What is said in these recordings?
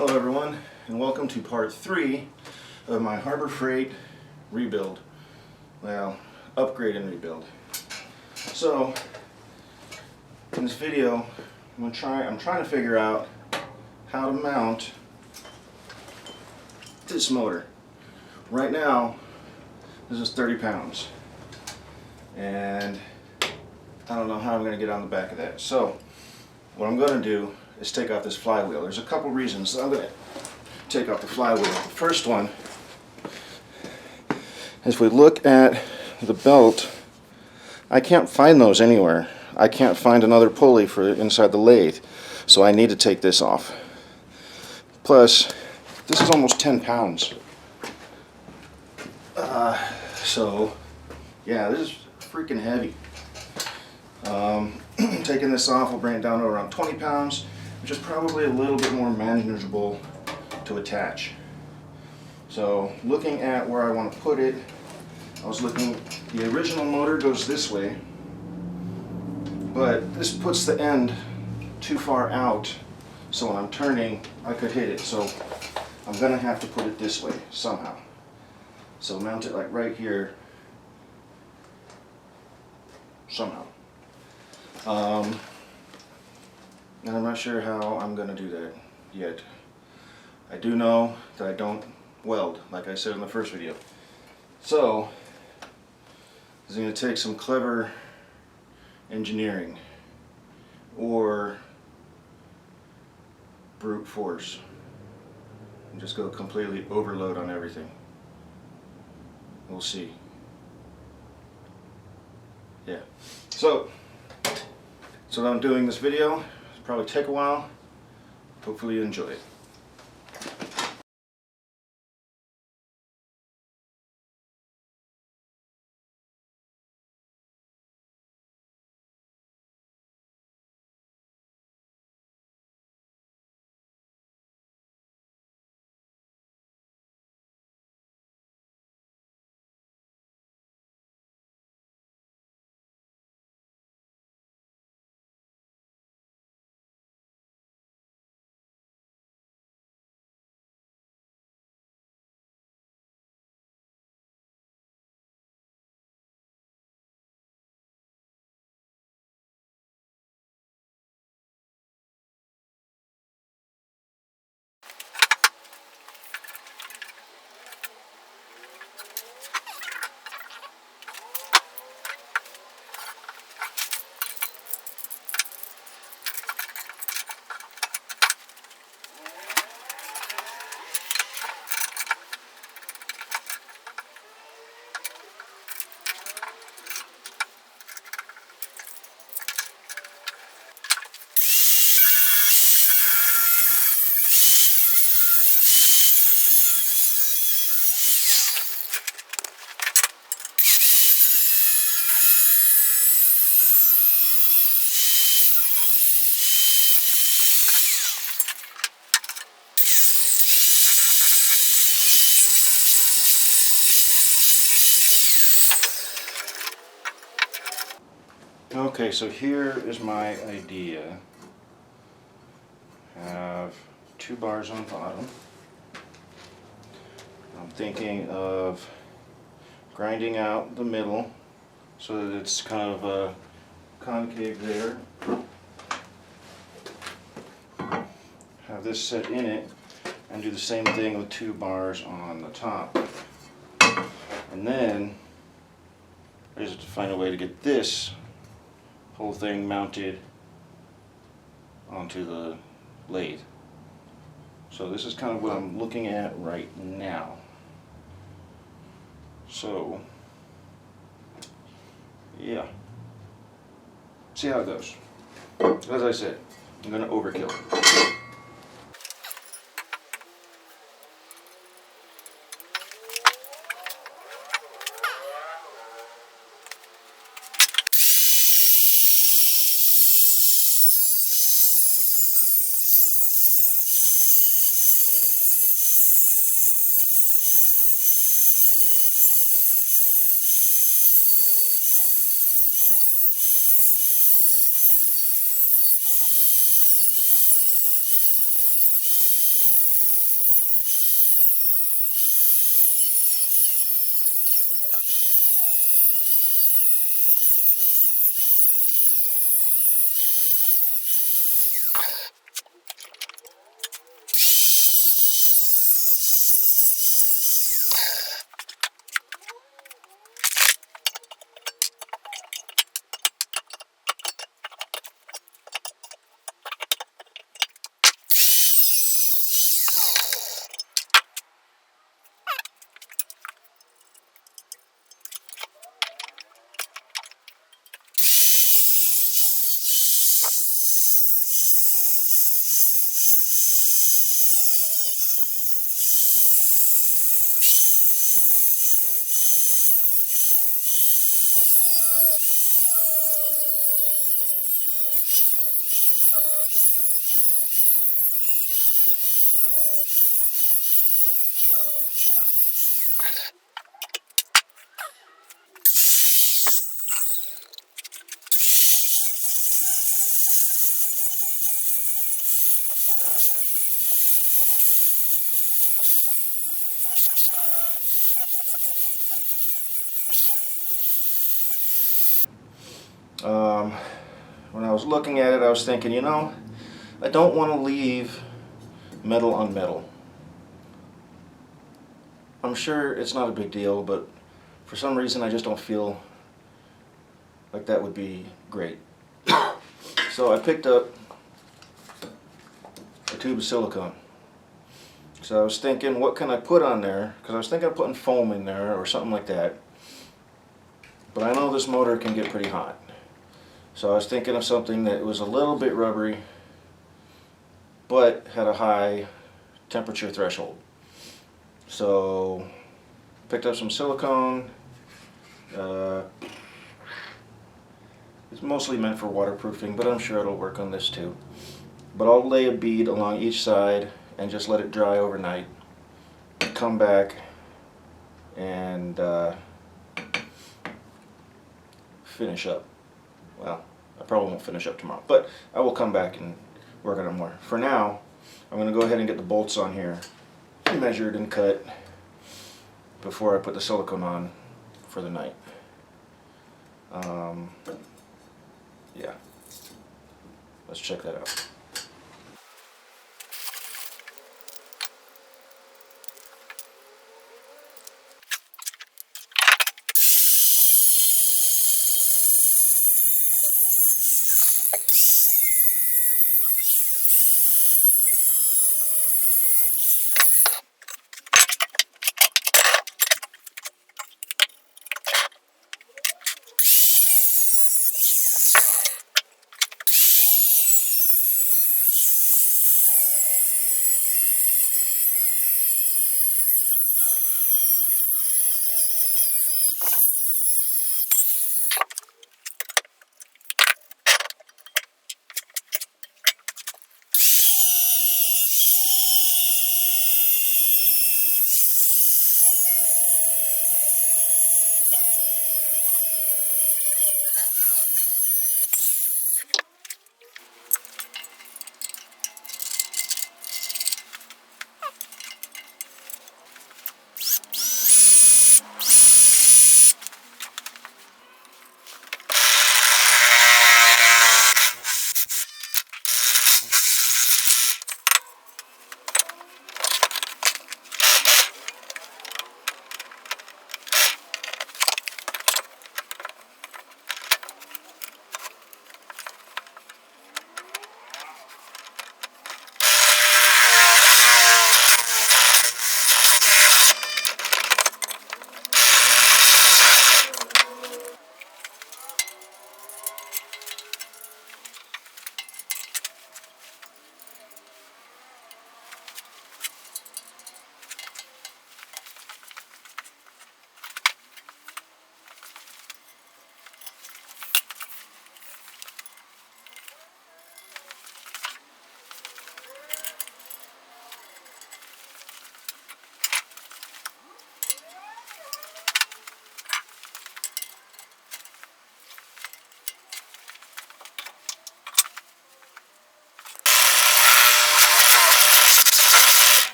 Hello everyone, and welcome to part 3 of my Harbor Freight rebuild. Well, upgrade and rebuild. So, in this video, I'm trying to figure out how to mount this motor. Right now, this is 30 pounds, and I don't know how I'm going to get on the back of that. So, what I'm going to do is take off this flywheel. There's a couple reasons I'm going to take off the flywheel. The first one, if we look at the belt, I can't find those anywhere. I can't find another pulley for inside the lathe, so I need to take this off. Plus, this is almost 10 pounds. So, yeah, this is freaking heavy. Taking this off will bring it down to around 20 pounds, which is probably a little bit more manageable to attach. So, looking at where I want to put it, I was looking, the original motor goes this way, but this puts the end too far out, so when I'm turning, I could hit it. So, I'm going to have to put it this way somehow. So, mount it like right here, somehow. And I'm not sure how I'm going to do that yet. I do know that I don't weld, like I said in the first video. So, it's going to take some clever engineering or brute force and just go completely overload on everything. We'll see. Yeah. So I'm doing this video. It'll probably take a while. Hopefully you enjoy it. Okay, so here is my idea. I have 2 bars on the bottom. I'm thinking of grinding out the middle so that it's kind of concave there. Have this set in it and do the same thing with 2 bars on the top. And then I just have to find a way to get this whole thing mounted onto the lathe. So this is kind of what I'm looking at right now. So, yeah. See how it goes. As I said, I'm going to overkill it. When I was looking at it, I was thinking, you know, I don't want to leave metal on metal. I'm sure it's not a big deal, but for some reason I just don't feel like that would be great. So I picked up a tube of silicone. So I was thinking, what can I put on there? Because I was thinking of putting foam in there or something like that. But I know this motor can get pretty hot. So I was thinking of something that was a little bit rubbery, but had a high temperature threshold. So picked up some silicone. It's mostly meant for waterproofing, but I'm sure it'll work on this too. But I'll lay a bead along each side and just let it dry overnight. Come back and finish up. Well, I probably won't finish up tomorrow, but I will come back and work on it more. For now, I'm going to go ahead and get the bolts on here measured and cut before I put the silicone on for the night. Yeah, let's check that out.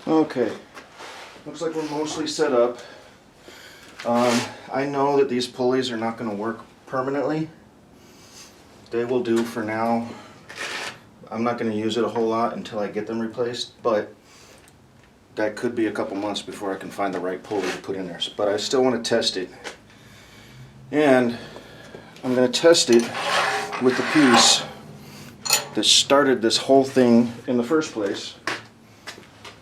Okay, looks like we're mostly set up. I know that these pulleys are not going to work permanently. They will do for now. I'm not going to use it a whole lot until I get them replaced, but that could be a couple months before I can find the right pulley to put in there. But I still want to test it. And I'm going to test it with the piece that started this whole thing in the first place.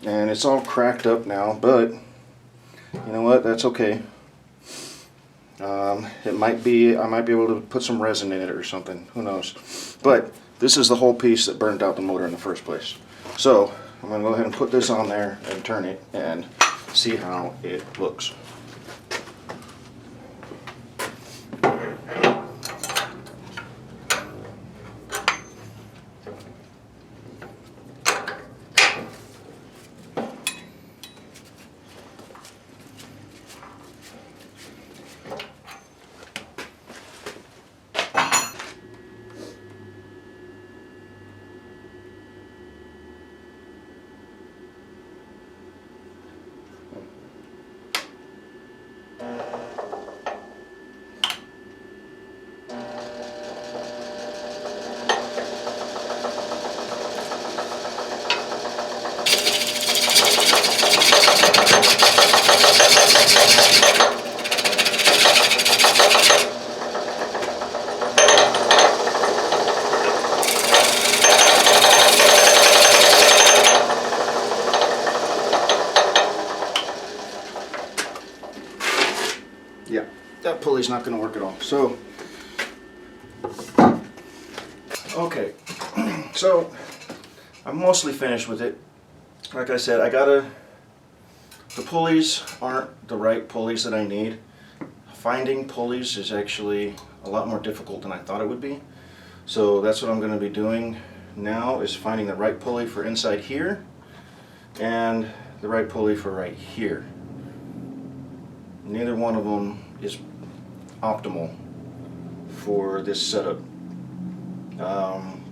And it's all cracked up now, but you know what, that's okay. It might be, I might be able to put some resin in it or something, who knows. But this is the whole piece that burned out the motor in the first place. So I'm going to go ahead and put this on there and turn it and see how it looks. Yeah, that pulley's not going to work at all. So, okay, so I'm mostly finished with it. like I said, the pulleys aren't the right pulleys that I need. Finding pulleys is actually a lot more difficult than I thought it would be. So that's what I'm going to be doing now, is finding the right pulley for inside here and the right pulley for right here. Neither one of them is optimal for this setup.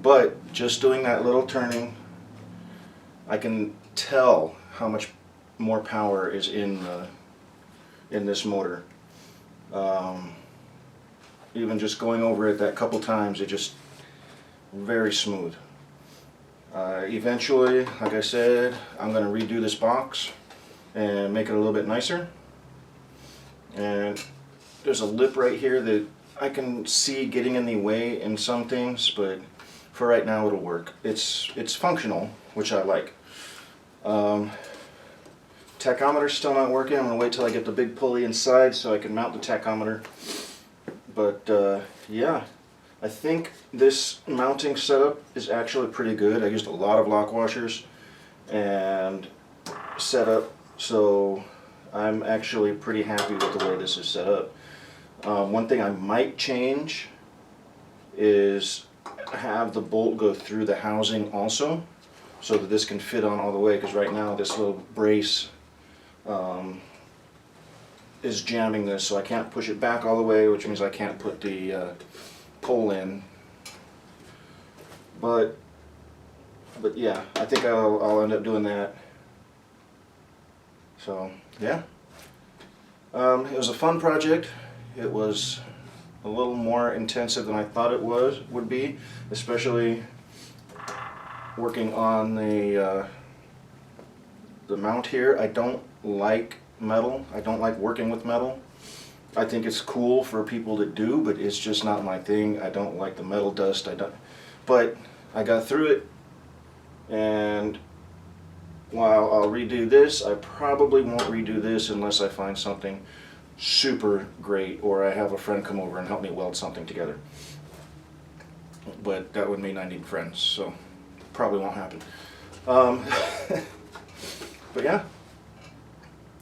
But just doing that little turning, I can tell how much more power is in this motor. Even just going over it that couple times, it just very smooth. Eventually, like I said, I'm going to redo this box and make it a little bit nicer. And there's a lip right here that I can see getting in the way in some things, but for right now it'll work. It's functional, which I like. Tachometer's still not working. I'm going to wait till I get the big pulley inside so I can mount the tachometer. But yeah, I think this mounting setup is actually pretty good. I used a lot of lock washers and setup, so I'm actually pretty happy with the way this is set up. One thing I might change is have the bolt go through the housing also, so that this can fit on all the way, because right now this little brace is jamming this, so I can't push it back all the way, which means I can't put the pole in. But yeah, I think I'll end up doing that. So yeah, it was a fun project. It was a little more intensive than I thought it would be, especially working on the mount here. I don't like metal. I don't like working with metal. I think it's cool for people to do, but it's just not my thing. I don't like the metal dust. But I got through it, and while I'll redo this, I probably won't redo this unless I find something super great, or I have a friend come over and help me weld something together. But that would mean I need friends, so probably won't happen. But yeah,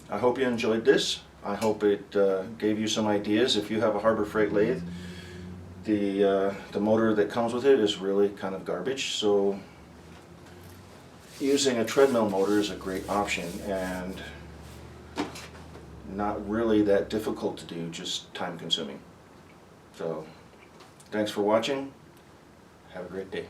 I hope you enjoyed this. I hope it gave you some ideas. If you have a Harbor Freight lathe, the motor that comes with it is really kind of garbage, so using a treadmill motor is a great option, and not really that difficult to do, just time consuming. So thanks for watching. Have a great day.